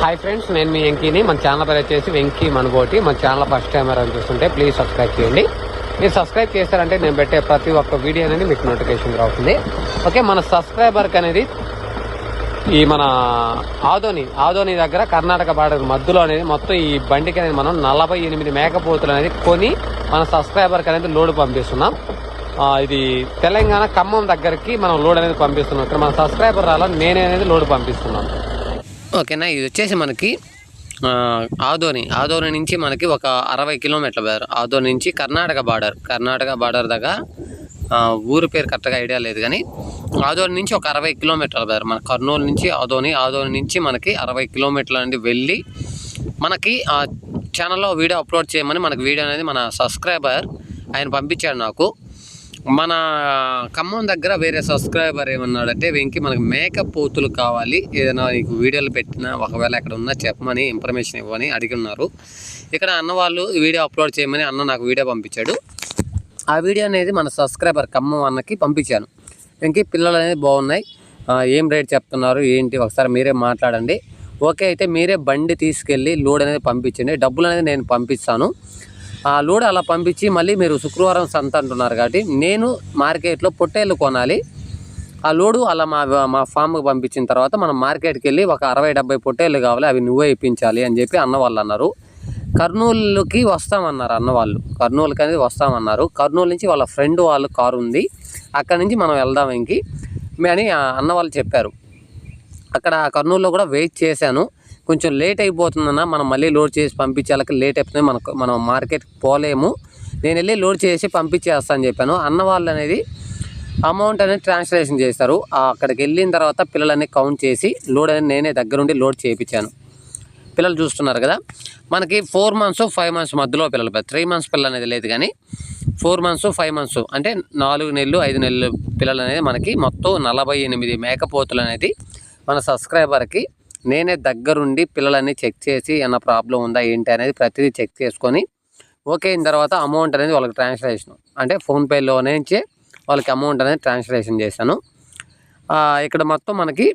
Hi friends, నేను మీ వెంకీని. మన channel పేరు వచ్చేసి వెంకీ మనబోటి. మన ఛానల్ ఫస్ట్ టైం అని చూస్తుంటే ప్లీజ్ సబ్స్క్రైబ్ చేయండి. మీరు సబ్స్క్రైబ్ చేస్తారంటే నేను పెట్టే ప్రతి ఒక్క వీడియో అనేది మీకు నోటిఫికేషన్ రావుతుంది. ఓకే, మన సబ్స్క్రైబర్కి అనేది ఈ మన ఆదోని దగ్గర కర్ణాటక బార్డర్ మధ్యలో అనేది మొత్తం ఈ బండికి అనేది మనం 48 మేకపోతులు అనేది కొని మన సబ్స్క్రైబర్కి అనేది లోడ్ పంపిస్తున్నాం. ఇది తెలంగాణ ఖమ్మం దగ్గరికి మనం లోడ్ అనేది పంపిస్తున్నాం. ఇక్కడ మన సబ్స్క్రైబర్ రాలా నేనే అనేది లోడ్ పంపిస్తున్నాను. ఓకేనా, ఇది వచ్చేసి మనకి ఆదోని నుంచి మనకి ఒక 60 కిలోమీటర్ల బేరు. ఆదోని నుంచి కర్ణాటక బార్డర్ దగ్గర ఊరు పేరు కరెక్ట్గా ఐడియా లేదు, కానీ ఆదోని నుంచి ఒక 60 కిలోమీటర్ల బేరు. మన కర్నూలు నుంచి ఆదోని నుంచి మనకి 60 కిలోమీటర్ల నుండి వెళ్ళి మనకి ఆ ఛానల్లో వీడియో అప్లోడ్ చేయమని మనకి వీడియో అనేది మన సబ్స్క్రైబర్ ఆయన పంపించాడు నాకు. మన ఖమ్మం దగ్గర వేరే సబ్స్క్రైబర్ ఏమన్నాడంటే, వెంకీ మనకు మేకప్ పోతులు కావాలి, ఏదైనా నీకు వీడియోలు పెట్టినా ఒకవేళ ఎక్కడ ఉన్నా చెప్పమని ఇన్ఫర్మేషన్ ఇవ్వని అడిగి ఉన్నారు. ఇక్కడ అన్న వాళ్ళు వీడియో అప్లోడ్ చేయమని అన్న నాకు వీడియో పంపించాడు. ఆ వీడియో అనేది మన సబ్స్క్రైబర్ ఖమ్మం అన్నకి పంపించాను. వెంకీ పిల్లలు అనేది బాగున్నాయి, ఏం రేట్ చెప్తున్నారు ఏంటి ఒకసారి మీరే మాట్లాడండి. ఓకే అయితే మీరే బండి తీసుకెళ్ళి లోడ్ అనేది పంపించండి, డబ్బులు అనేది నేను పంపిస్తాను. ఆ లోడ్ అలా పంపించి మళ్ళీ మీరు శుక్రవారం సంత అంటున్నారు కాబట్టి నేను మార్కెట్లో పొట్టేళ్ళు కొనాలి. ఆ లోడు అలా మా ఫామ్కి పంపించిన తర్వాత మనం మార్కెట్కి వెళ్ళి ఒక 60-70 పొట్టేళ్ళు కావాలి, అవి నువ్వే ఇప్పించాలి అని చెప్పి అన్న వాళ్ళు అన్నారు. కర్నూలుకి వస్తామన్నారు అన్న వాళ్ళు, కర్నూలుకి అనేది వస్తామన్నారు. కర్నూలు నుంచి వాళ్ళ ఫ్రెండ్ వాళ్ళ కారు ఉంది, అక్కడి నుంచి మనం వెళ్దాం ఇంకి అని అన్న వాళ్ళు చెప్పారు. అక్కడ కర్నూలులో కూడా వెయిట్ చేశాను. కొంచెం లేట్ అయిపోతుందన్న, మనం మళ్ళీ లోడ్ చేసి పంపించాలకి లేట్ అయిపోతుంది, మనం మార్కెట్కి పోలేము, నేను వెళ్ళి లోడ్ చేసి పంపించేస్తాను అని చెప్పాను. అన్న వాళ్ళు అనేది అమౌంట్ అనేది ట్రాన్స్లేషన్ చేస్తారు. అక్కడికి వెళ్ళిన తర్వాత పిల్లలన్నీ కౌంట్ చేసి లోడ్ అనేది నేనే దగ్గరుండి లోడ్ చేయించాను. పిల్లలు చూస్తున్నారు కదా, మనకి 4 months 5 months మధ్యలో పిల్లలు, 3 months పిల్లలు అనేది లేదు, కానీ 4 months 5 months అంటే 4 నెలలు 5 నెలలు పిల్లలు అనేది మనకి మొత్తం 48 మేకపోతులు అనేది మన సబ్స్క్రైబర్కి నేనే దగ్గరుండి పిల్లలన్నీ చెక్ చేసి ఏమన్నా ప్రాబ్లం ఉందా ఏంటి అనేది ప్రతిదీ చెక్ చేసుకొని ఓకే అయిన తర్వాత అమౌంట్ అనేది వాళ్ళకి ట్రాన్స్లేషన్ అంటే ఫోన్పేలో నుంచి వాళ్ళకి అమౌంట్ అనేది ట్రాన్స్లేషన్ చేశాను. ఇక్కడ మొత్తం మనకి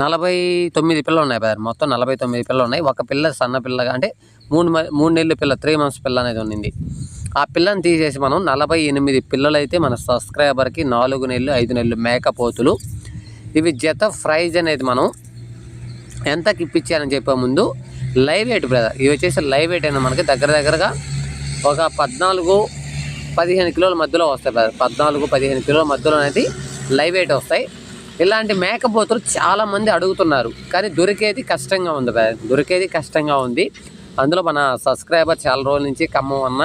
49 పిల్లలు ఉన్నాయి బ్రదర్, మొత్తం 49 పిల్లలు ఉన్నాయి. ఒక పిల్ల సన్న పిల్లగా అంటే 3 నెలల పిల్ల 3 months పిల్ల అనేది ఉండింది. ఆ పిల్లని తీసేసి మనం 48 పిల్లలు అయితే మన సబ్స్క్రైబర్కి 4 నెలలు 5 నెలలు మేకపోతులు. ఇవి జత ప్రైజ్ అనేది మనం ఎంతకి ఇప్పించానని చెప్పే ముందు లైవ్ వెయిట్ బ్రదర్, ఇవి వచ్చేసి లైవ్ వెయిట్ అయినా మనకి దగ్గరగా ఒక 14-15 కిలోల మధ్యలో వస్తాయి బ్రదర్. 14-15 కిలోల మధ్యలో అనేది లైవ్ వెయిట్ వస్తాయి. ఇలాంటి మేకపోతులు చాలామంది అడుగుతున్నారు, కానీ దొరికేది కష్టంగా ఉంది బ్రదర్, దొరికేది కష్టంగా ఉంది. అందులో మన సబ్స్క్రైబర్ చాలా రోజుల నుంచి ఖమ్మం అన్న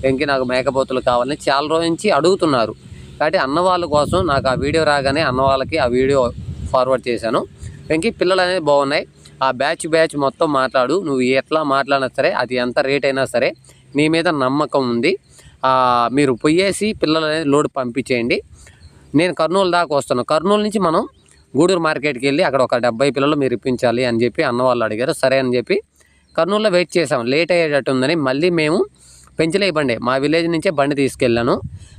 వెంకీ నాకు మేకపోతులు కావాలని చాలా రోజుల నుంచి అడుగుతున్నారు. కాబట్టి అన్న వాళ్ళ కోసం నాకు ఆ వీడియో రాగానే అన్న వాళ్ళకి ఆ వీడియో ఫార్వర్డ్ చేశాను. వెంకీ పిల్లలు అనేది బాగున్నాయి, ఆ బ్యాచ్ మొత్తం మాట్లాడు, నువ్వు ఎట్లా మాట్లాడినా సరే అది ఎంత రేట్ అయినా సరే నీ మీద నమ్మకం ఉంది, మీరు పొయ్యేసి పిల్లలు అనేది లోడ్ పంపించేయండి. నేను కర్నూలు దాకా వస్తాను, కర్నూలు నుంచి మనం గూడూరు మార్కెట్కి వెళ్ళి అక్కడ ఒక 70 పిల్లలు మీరు ఇప్పించాలి అని చెప్పి అన్న వాళ్ళు అడిగారు. సరే అని చెప్పి కర్నూలులో వెయిట్ చేసాం, లేట్ అయ్యేటట్టు ఉందని మళ్ళీ మేము పెంచలే బండి మా విలేజ్ నుంచే బండి తీసుకెళ్ళాను.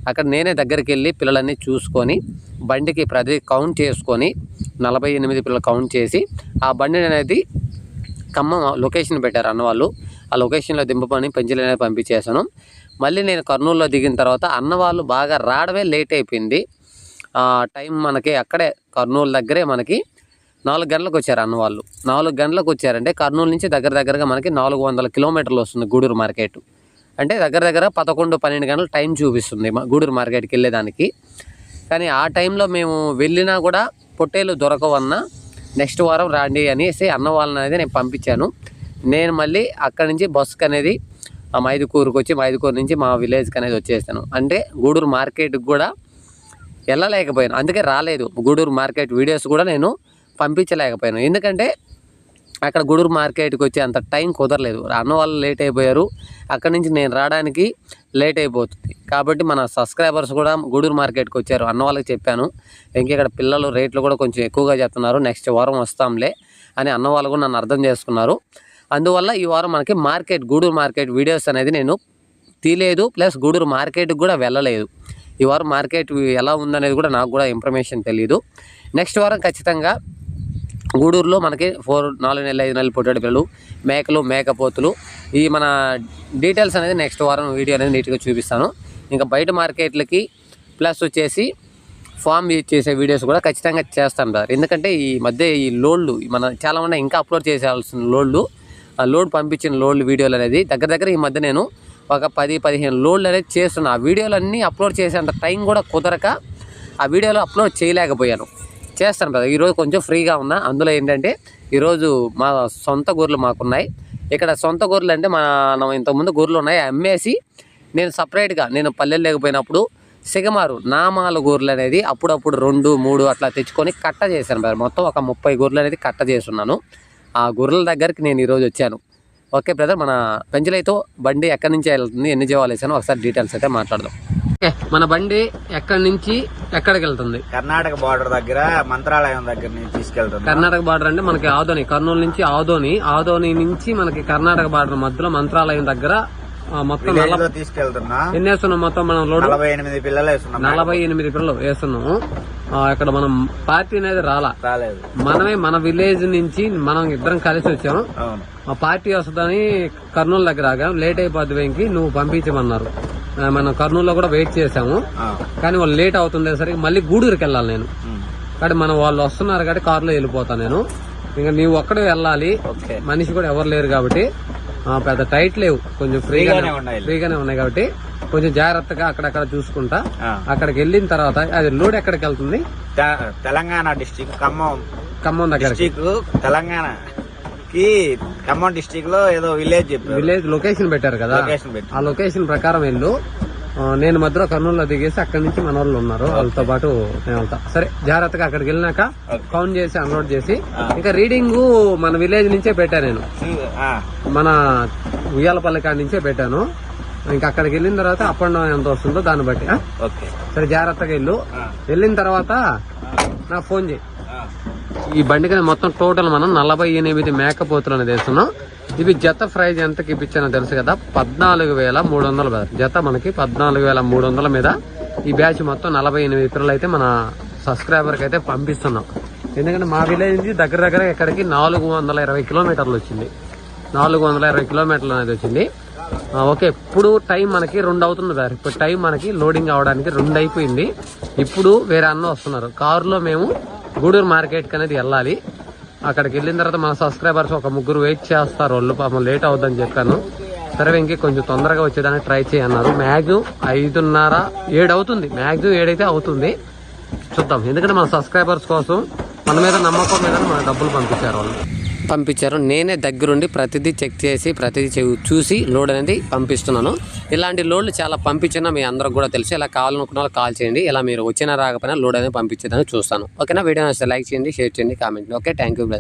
అక్కడ నేనే దగ్గరికి వెళ్ళి పిల్లలన్నీ చూసుకొని బండికి ప్రతి కౌంట్ చేసుకొని 48 పిల్లలు కౌంట్ చేసి ఆ బండి అనేది ఖమ్మం లొకేషన్ పెట్టారు అన్న వాళ్ళు, ఆ లొకేషన్లో దింపని పెంచలే అనేది పంపించేసాను. మళ్ళీ నేను కర్నూలులో దిగిన తర్వాత అన్న వాళ్ళు బాగా రావడమే లేట్ అయిపోయింది. టైం మనకి అక్కడే కర్నూలు దగ్గరే మనకి 4 గంటలకు వచ్చారు అన్న వాళ్ళు. 4 గంటలకు వచ్చారంటే కర్నూలు నుంచి దగ్గరగా మనకి 400 కిలోమీటర్లు వస్తుంది గూడూరు మార్కెట్. అంటే దగ్గర 11-12 గంటలు టైం చూపిస్తుంది గూడూరు మార్కెట్కి వెళ్ళేదానికి. కానీ ఆ టైంలో మేము వెళ్ళినా కూడా పొట్టేలు దొరకవన్నా నెక్స్ట్ వారం రాండి అనేసి అన్న వాళ్ళని అనేది నేను పంపించాను. నేను మళ్ళీ అక్కడి నుంచి బస్సుకి అనేది మైదుకూరుకి వచ్చి మైదుకూరు నుంచి మా విలేజ్కి అనేది వచ్చేసాను. అంటే గూడూరు మార్కెట్కి కూడా వెళ్ళలేకపోయాను, అందుకే రాలేదు. గూడూరు మార్కెట్ వీడియోస్ కూడా నేను పంపించలేకపోయాను, ఎందుకంటే అక్కడ గూడూరు మార్కెట్కి వచ్చే అంత టైం కుదరలేదు. అన్న వాళ్ళు లేట్ అయిపోయారు, అక్కడి నుంచి నేను రావడానికి లేట్ అయిపోతుంది. కాబట్టి మన సబ్స్క్రైబర్స్ కూడా గూడూరు మార్కెట్కి వచ్చారు. అన్న వాళ్ళకి చెప్పాను, ఇక్కడ పిల్లలు రేట్లు కూడా కొంచెం ఎక్కువగా చెప్తున్నారు, నెక్స్ట్ వారం వస్తాంలే అని అన్న వాళ్ళు కూడా నన్ను అర్థం చేసుకున్నారు. అందువల్ల ఈ వారం మనకి గూడూరు మార్కెట్ వీడియోస్ అనేది నేను తీయలేదు, ప్లస్ గూడూరు మార్కెట్కి కూడా వెళ్ళలేదు. ఈ వారం మార్కెట్ ఎలా ఉందనేది కూడా నాకు కూడా ఇన్ఫర్మేషన్ తెలియదు. నెక్స్ట్ వారం ఖచ్చితంగా గూడూరులో మనకి 4 నెలలు 5 నెలలు పొట్టేడు పిల్లలు, మేకలు, మేకపోతులు, ఈ మన డీటెయిల్స్ అనేది నెక్స్ట్ వారం వీడియో అనేది నీట్గా చూపిస్తాను. ఇంకా బయట మార్కెట్లకి ప్లస్ వచ్చేసి ఫామ్ చేసే వీడియోస్ కూడా ఖచ్చితంగా చేస్తాను బ్రదర్. ఎందుకంటే ఈ మధ్య ఈ లోడ్లు మన చాలామంది ఇంకా అప్లోడ్ చేసేయాల్సిన లోడ్లు, ఆ లోడ్ పంపించిన లోడ్లు వీడియోలు అనేది దగ్గర ఈ మధ్య నేను ఒక 10-15 లోడ్లు అనేది చేస్తున్నా. ఆ వీడియోలు అన్నీ అప్లోడ్ చేసేంత టైం కూడా కుదరక ఆ వీడియోలో అప్లోడ్ చేయలేకపోయాను. చేస్తాను బ్రదర్. ఈరోజు కొంచెం ఫ్రీగా ఉన్నా. అందులో ఏంటంటే ఈరోజు మా సొంత గొర్రెలు మాకున్నాయి. ఇక్కడ సొంత గొర్రెలు అంటే మనం ఇంతకుముందు గొర్రెలు ఉన్నాయి అమ్మేసి నేను సపరేట్గా నేను పల్లెలు లేకపోయినప్పుడు సిగమారు నామాల గొర్రెలు అనేది అప్పుడప్పుడు 2-3 అట్లా తెచ్చుకొని కట్ట చేశాను బ్రదర్. మొత్తం ఒక 30 గొర్రెలు అనేది కట్ట చేస్తున్నాను. ఆ గొర్రెల దగ్గరికి నేను ఈరోజు వచ్చాను. ఓకే బ్రదర్, మన పెంచలైతో బండి ఎక్కడి నుంచి వెళ్తుంది, ఎన్ని జీవాలు వేసానో ఒకసారి డీటెయిల్స్ అయితే మాట్లాడదాం. మన బండి ఎక్కడి నుంచి ఎక్కడికి వెళ్తుంది? కర్ణాటక బార్డర్ దగ్గర మంత్రాలయం దగ్గర నుంచి తీసుకెళ్తుంది. కర్ణాటక బార్డర్ అంటే మనకి ఆదోని, కర్నూలు నుంచి ఆదోని నుంచి మనకి కర్ణాటక బార్డర్ మధ్యలో మంత్రాలయం దగ్గర మొత్తం తీసుకెళ్తున్నా. ఎన్ని వేస్తున్నాం మొత్తం మనం లోడ్? 48 పిల్లలు వేస్తున్నాం. 48 పిల్లలు వేస్తున్నాము. ఇక్కడ మనం పార్టీ అనేది రాలేదు. మనమే మన విలేజ్ నుంచి మనం ఇద్దరం కలిసి వచ్చాము. ఆ పార్టీ వస్తుందని కర్నూలు దగ్గర ఆగాం. లేట్ అయిపోద్ది వెంకి, నువ్వు పంపించమన్నారు. మనం కర్నూలులో కూడా వెయిట్ చేసాము. కానీ వాళ్ళు లేట్ అవుతుండేసరికి మళ్ళీ గూడూరుకి వెళ్ళాలి నేను. కానీ వాళ్ళు వస్తున్నారు కాబట్టి కారులో వెళ్ళిపోతాను నేను. ఇంకా నీవు ఒక్కడే వెళ్ళాలి, మనిషి కూడా ఎవరు లేరు కాబట్టి పెద్ద టైట్ లేవు, కొంచెం ఫ్రీగానే ఉన్నాయి కాబట్టి కొంచెం జాగ్రత్తగా అక్కడక్కడ చూసుకుంటా. అక్కడికి వెళ్ళిన తర్వాత అది లోడ్ ఎక్కడికి వెళ్తుంది? తెలంగాణ డిస్ట్రిక్ట్ ఖమ్మం దగ్గర. తెలంగాణ ఖమ్మం డిస్ట్రిక్ట్ లో ఏదో విలేజ్ లొకేషన్ పెట్టారు కదా, ఆ లొకేషన్ ప్రకారం వెళ్ళు. నేను మధ్యలో కర్నూలులో దిగేసి అక్కడి నుంచి మన వాళ్ళు ఉన్నారు, వాళ్ళతో పాటు నేను వెళ్తా. సరే, జాగ్రత్తగా అక్కడికి వెళ్ళినాక కౌంట్ చేసి అన్లోడ్ చేసి ఇంకా రీడింగ్ మన విలేజ్ నుంచే పెట్టా నేను. మన ఉయ్యాలపల్లి కాడి నుంచే పెట్టాను. ఇంకా అక్కడికి వెళ్ళిన తర్వాత అప్ అండ్ డౌన్ ఎంత వస్తుందో దాన్ని బట్టి. సరే, జాగ్రత్తగా వెళ్ళిన తర్వాత నాకు ఫోన్ చేయి. ఈ బండికి మొత్తం టోటల్ మనం 48 మేకపోతులు అనేది వేస్తున్నాం. ఇవి జత ప్రైజ్ ఎంతకి ఇప్పించానో తెలుసు కదా, 14,300 జత. మనకి 14,300 మీద ఈ బ్యాచ్ మొత్తం 48 పిల్లలు అయితే మన సబ్స్క్రైబర్కి అయితే పంపిస్తున్నాం. ఎందుకంటే మా విలేజ్ నుంచి దగ్గర ఇక్కడికి 420 కిలోమీటర్లు వచ్చింది. 420 కిలోమీటర్లు అనేది వచ్చింది. ఓకే, ఇప్పుడు టైం మనకి 2 అవుతుంది సార్. ఇప్పుడు టైం మనకి లోడింగ్ అవడానికి 2 అయిపోయింది. ఇప్పుడు వేరే అన్న వస్తున్నారు. కారులో మేము గూడూరు మార్కెట్కి అనేది వెళ్ళాలి. అక్కడికి వెళ్ళిన తర్వాత మన సబ్స్క్రైబర్స్ ఒక 3 వెయిట్ చేస్తారు. వాళ్ళు పాపం లేట్ అవుద్దని చెప్పాను. సరే, ఇంకే కొంచెం తొందరగా వచ్చేదానికి ట్రై చేయన్నారు. మ్యాక్సిమం 5:30, 7 అవుతుంది. మ్యాక్సిమం 7 అయితే అవుతుంది. చూద్దాం. ఎందుకంటే మన సబ్స్క్రైబర్స్ కోసం మన మీద నమ్మకం మీద మన డబ్బులు పంపించారు. నేనే దగ్గరుండి ప్రతిదీ చెక్ చేసి ప్రతిదీ చూసి లోడ్ అనేది పంపిస్తున్నాను. ఇలాంటి లోడ్లు చాలా పంపించినా మీ అందరికి కూడా తెలుసు. ఇలా కావాలనుకున్న వాళ్ళు కాల్ చేయండి. ఇలా మీరు వచ్చినా రాకపోయినా లోడ్ అనేది పంపించేదని చూస్తాను. ఓకేనా? వీడియో నచ్చితే లైక్ చేయండి, షేర్ చేయండి, comment. Okay, thank you brother.